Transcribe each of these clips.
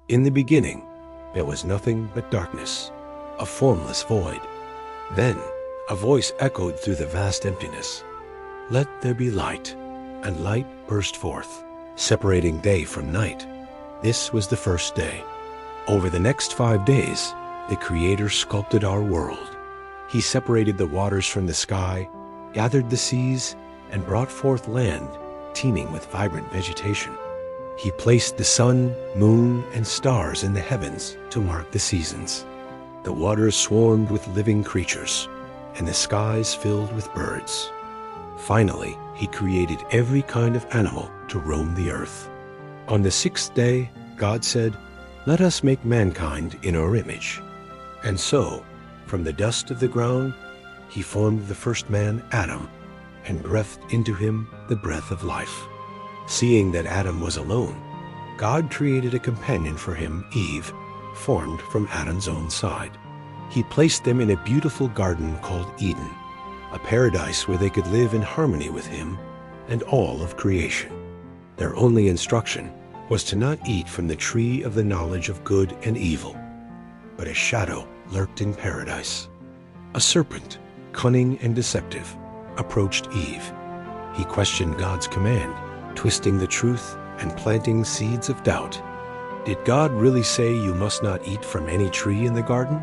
In the beginning, there was nothing but darkness, a formless void. Then a voice echoed through the vast emptiness. Let there be light, and light burst forth, separating day from night. This was the first day. Over the next 5 days, the Creator sculpted our world. He separated the waters from the sky, gathered the seas, and brought forth land teeming with vibrant vegetation. He placed the sun, moon, and stars in the heavens to mark the seasons. The waters swarmed with living creatures, and the skies filled with birds. Finally, he created every kind of animal to roam the earth. On the 6th day, God said, "Let us make mankind in our image." And so, from the dust of the ground, he formed the first man, Adam, and breathed into him the breath of life. Seeing that Adam was alone, God created a companion for him, Eve, formed from Adam's own side. He placed them in a beautiful garden called Eden, a paradise where they could live in harmony with him and all of creation. Their only instruction was to not eat from the tree of the knowledge of good and evil. But a shadow lurked in paradise. A serpent, cunning and deceptive, approached Eve. He questioned God's command, twisting the truth and planting seeds of doubt. Did God really say you must not eat from any tree in the garden?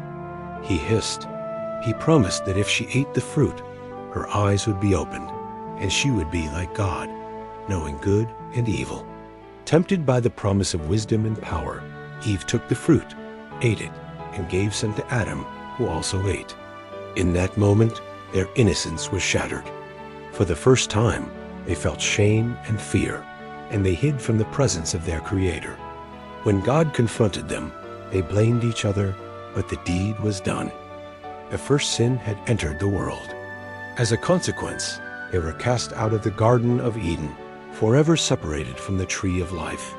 He hissed. He promised that if she ate the fruit, her eyes would be opened, and she would be like God, knowing good and evil. Tempted by the promise of wisdom and power, Eve took the fruit, ate it, and gave some to Adam, who also ate. In that moment, their innocence was shattered. For the first time, they felt shame and fear, and they hid from the presence of their Creator. When God confronted them, they blamed each other, but the deed was done. The first sin had entered the world. As a consequence, they were cast out of the Garden of Eden, forever separated from the tree of life.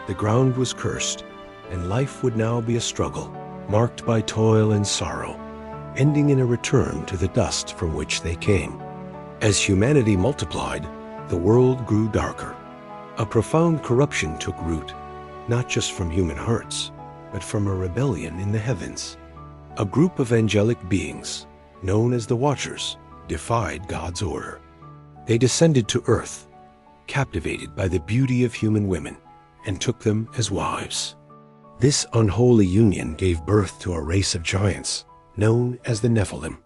The ground was cursed, and life would now be a struggle, marked by toil and sorrow, ending in a return to the dust from which they came. As humanity multiplied, the world grew darker. A profound corruption took root, not just from human hearts, but from a rebellion in the heavens. A group of angelic beings, known as the Watchers, defied God's order. They descended to earth, captivated by the beauty of human women, and took them as wives. This unholy union gave birth to a race of giants, known as the Nephilim.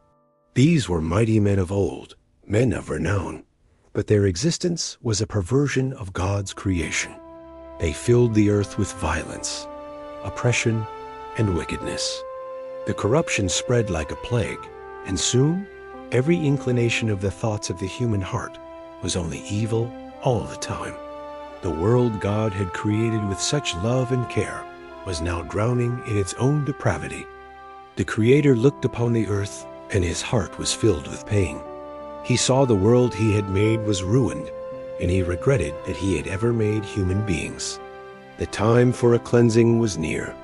These were mighty men of old, men of renown, but their existence was a perversion of God's creation. They filled the earth with violence, oppression, and wickedness. The corruption spread like a plague, and soon every inclination of the thoughts of the human heart was only evil all the time. The world God had created with such love and care was now drowning in its own depravity. The Creator looked upon the earth, and his heart was filled with pain. He saw the world he had made was ruined, and he regretted that he had ever made human beings. The time for a cleansing was near.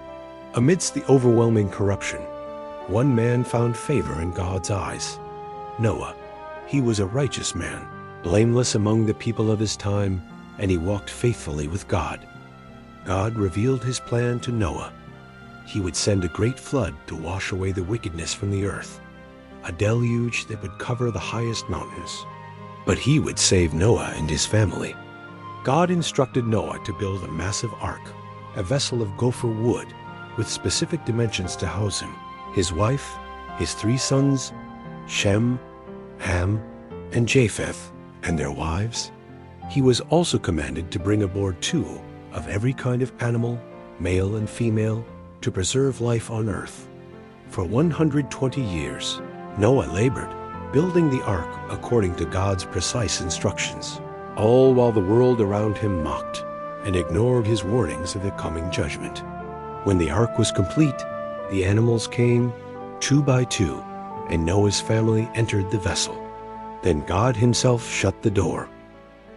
Amidst the overwhelming corruption, one man found favor in God's eyes: Noah. He was a righteous man, blameless among the people of his time, and he walked faithfully with God. God revealed his plan to Noah. He would send a great flood to wash away the wickedness from the earth, a deluge that would cover the highest mountains. But he would save Noah and his family. God instructed Noah to build a massive ark, a vessel of gopher wood, with specific dimensions to house him, his wife, his 3 sons, Shem, Ham, and Japheth, and their wives. He was also commanded to bring aboard 2 of every kind of animal, male and female, to preserve life on earth. For 120 years, Noah labored, building the ark according to God's precise instructions, all while the world around him mocked and ignored his warnings of the coming judgment. When the ark was complete, the animals came 2 by 2, and Noah's family entered the vessel. Then God himself shut the door.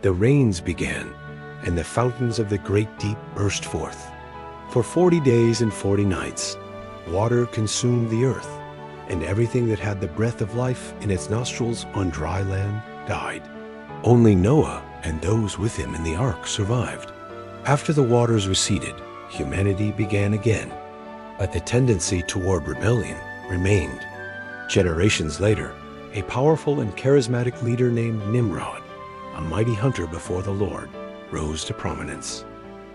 The rains began, and the fountains of the great deep burst forth. For 40 days and 40 nights, water consumed the earth, and everything that had the breath of life in its nostrils on dry land died. Only Noah and those with him in the ark survived. After the waters receded, humanity began again, but the tendency toward rebellion remained. Generations later, a powerful and charismatic leader named Nimrod, a mighty hunter before the Lord, rose to prominence.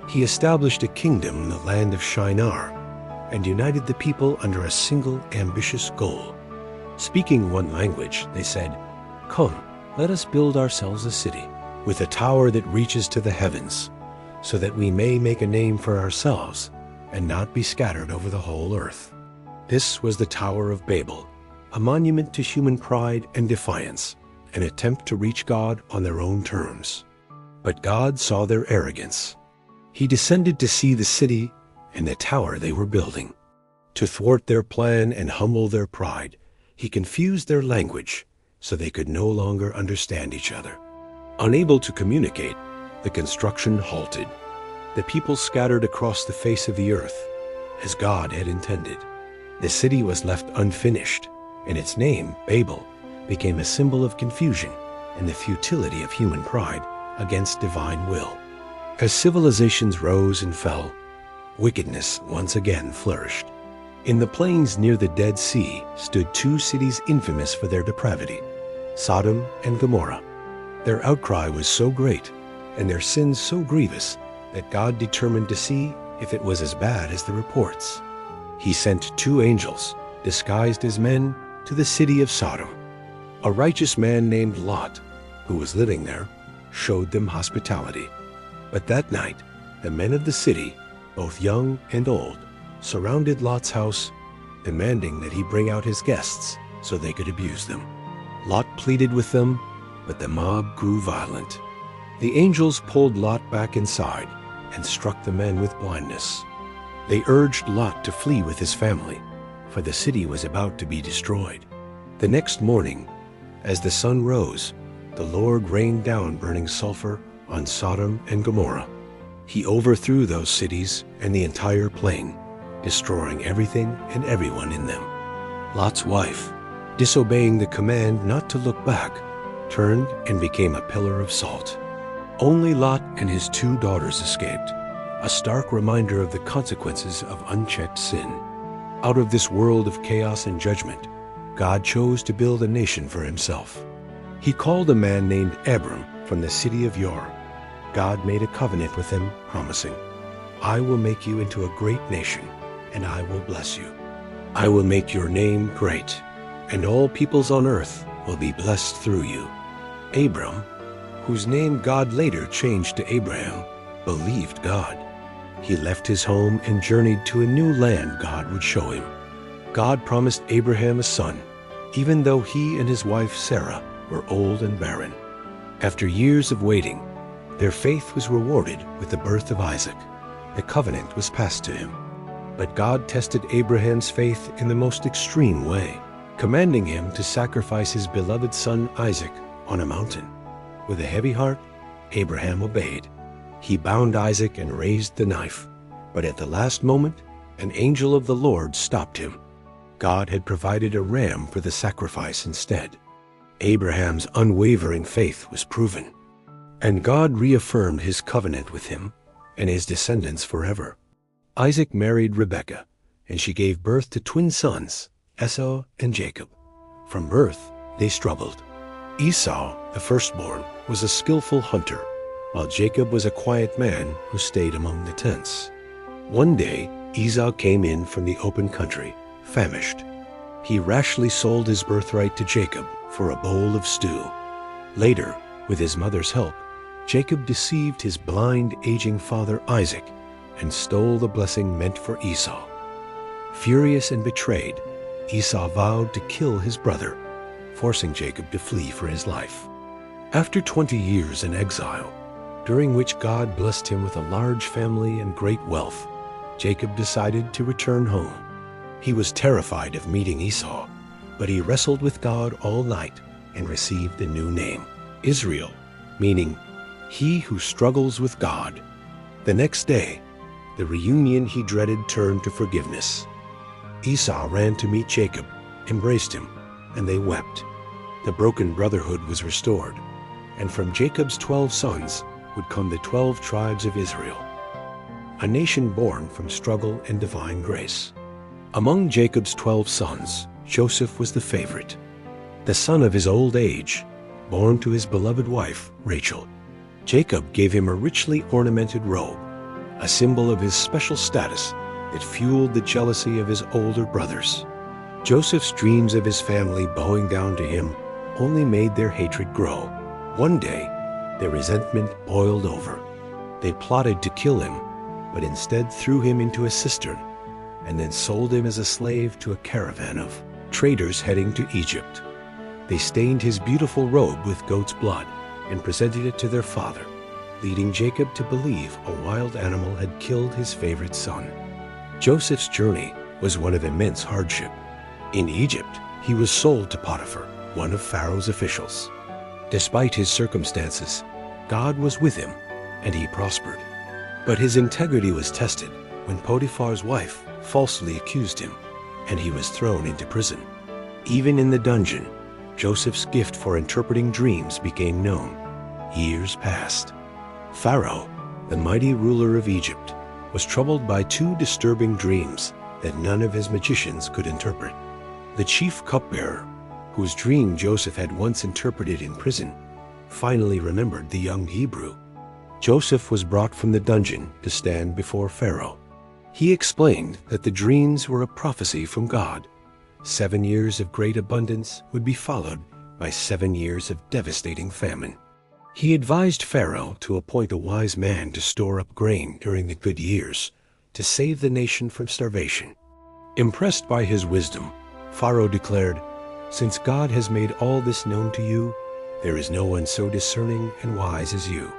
He established a kingdom in the land of Shinar and united the people under a single ambitious goal. Speaking one language, they said, "Come, let us build ourselves a city with a tower that reaches to the heavens, so that we may make a name for ourselves and not be scattered over the whole earth." This was the Tower of Babel, a monument to human pride and defiance, an attempt to reach God on their own terms. But God saw their arrogance. He descended to see the city and the tower they were building. To thwart their plan and humble their pride, he confused their language so they could no longer understand each other. Unable to communicate, the construction halted. The people scattered across the face of the earth, as God had intended. The city was left unfinished, and its name, Babel, became a symbol of confusion and the futility of human pride against divine will. As civilizations rose and fell, wickedness once again flourished. In the plains near the Dead Sea stood two cities infamous for their depravity, Sodom and Gomorrah. Their outcry was so great, and their sins so grievous, that God determined to see if it was as bad as the reports. He sent two angels, disguised as men, to the city of Sodom. A righteous man named Lot, who was living there, showed them hospitality. But that night, the men of the city, both young and old, surrounded Lot's house, demanding that he bring out his guests so they could abuse them. Lot pleaded with them, but the mob grew violent. The angels pulled Lot back inside and struck the men with blindness. They urged Lot to flee with his family, for the city was about to be destroyed. The next morning, as the sun rose, the Lord rained down burning sulfur on Sodom and Gomorrah. He overthrew those cities and the entire plain, destroying everything and everyone in them. Lot's wife, disobeying the command not to look back, turned and became a pillar of salt. Only Lot and his two daughters escaped, a stark reminder of the consequences of unchecked sin. Out of this world of chaos and judgment, God chose to build a nation for himself. He called a man named Abram from the city of Ur. God made a covenant with him, promising, "I will make you into a great nation, and I will bless you. I will make your name great, and all peoples on earth will be blessed through you." Abram, whose name God later changed to Abraham, believed God. He left his home and journeyed to a new land God would show him. God promised Abraham a son, even though he and his wife Sarah were old and barren. After years of waiting, their faith was rewarded with the birth of Isaac. The covenant was passed to him. But God tested Abraham's faith in the most extreme way, commanding him to sacrifice his beloved son Isaac on a mountain. With a heavy heart, Abraham obeyed. He bound Isaac and raised the knife, but at the last moment, an angel of the Lord stopped him. God had provided a ram for the sacrifice instead. Abraham's unwavering faith was proven, and God reaffirmed his covenant with him and his descendants forever. Isaac married Rebekah, and she gave birth to twin sons, Esau and Jacob. From birth, they struggled. Esau, the firstborn, was a skillful hunter, while Jacob was a quiet man who stayed among the tents. One day, Esau came in from the open country, famished. He rashly sold his birthright to Jacob for a bowl of stew. Later, with his mother's help, Jacob deceived his blind, aging father Isaac and stole the blessing meant for Esau. Furious and betrayed, Esau vowed to kill his brother, forcing Jacob to flee for his life. After 20 years in exile, during which God blessed him with a large family and great wealth, Jacob decided to return home. He was terrified of meeting Esau, but he wrestled with God all night and received a new name, Israel, meaning he who struggles with God. The next day, the reunion he dreaded turned to forgiveness. Esau ran to meet Jacob, embraced him, and they wept. The broken brotherhood was restored, and from Jacob's 12 sons would come the 12 tribes of Israel. a nation born from struggle and divine grace. Among Jacob's 12 sons, Joseph was the favorite, the son of his old age, born to his beloved wife, Rachel. Jacob gave him a richly ornamented robe, a symbol of his special status that fueled the jealousy of his older brothers. Joseph's dreams of his family bowing down to him only made their hatred grow. One day, their resentment boiled over. They plotted to kill him, but instead threw him into a cistern and then sold him as a slave to a caravan of traders heading to Egypt. They stained his beautiful robe with goat's blood and presented it to their father, leading Jacob to believe a wild animal had killed his favorite son. Joseph's journey was one of immense hardship. In Egypt, he was sold to Potiphar, one of Pharaoh's officials. Despite his circumstances, God was with him, and he prospered. But his integrity was tested when Potiphar's wife falsely accused him, and he was thrown into prison. Even in the dungeon, Joseph's gift for interpreting dreams became known. Years passed. Pharaoh, the mighty ruler of Egypt, was troubled by two disturbing dreams that none of his magicians could interpret. The chief cupbearer, whose dream Joseph had once interpreted in prison, finally remembered the young Hebrew. Joseph was brought from the dungeon to stand before Pharaoh. He explained that the dreams were a prophecy from God. 7 years of great abundance would be followed by 7 years of devastating famine. He advised Pharaoh to appoint a wise man to store up grain during the good years, to save the nation from starvation. Impressed by his wisdom, Pharaoh declared, "Since God has made all this known to you, there is no one so discerning and wise as you.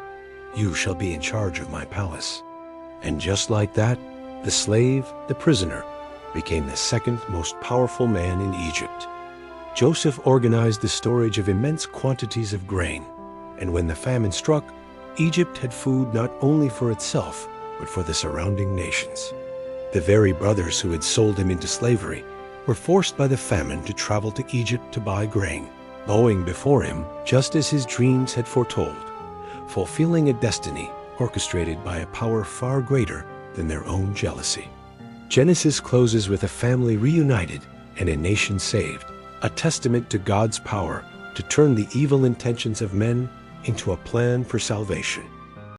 You shall be in charge of my palace." And just like that, the slave, the prisoner, became the second most powerful man in Egypt. Joseph organized the storage of immense quantities of grain, and when the famine struck, Egypt had food not only for itself, but for the surrounding nations. The very brothers who had sold him into slavery were forced by the famine to travel to Egypt to buy grain, bowing before him just as his dreams had foretold, fulfilling a destiny orchestrated by a power far greater than their own jealousy. Genesis closes with a family reunited and a nation saved, a testament to God's power to turn the evil intentions of men into a plan for salvation.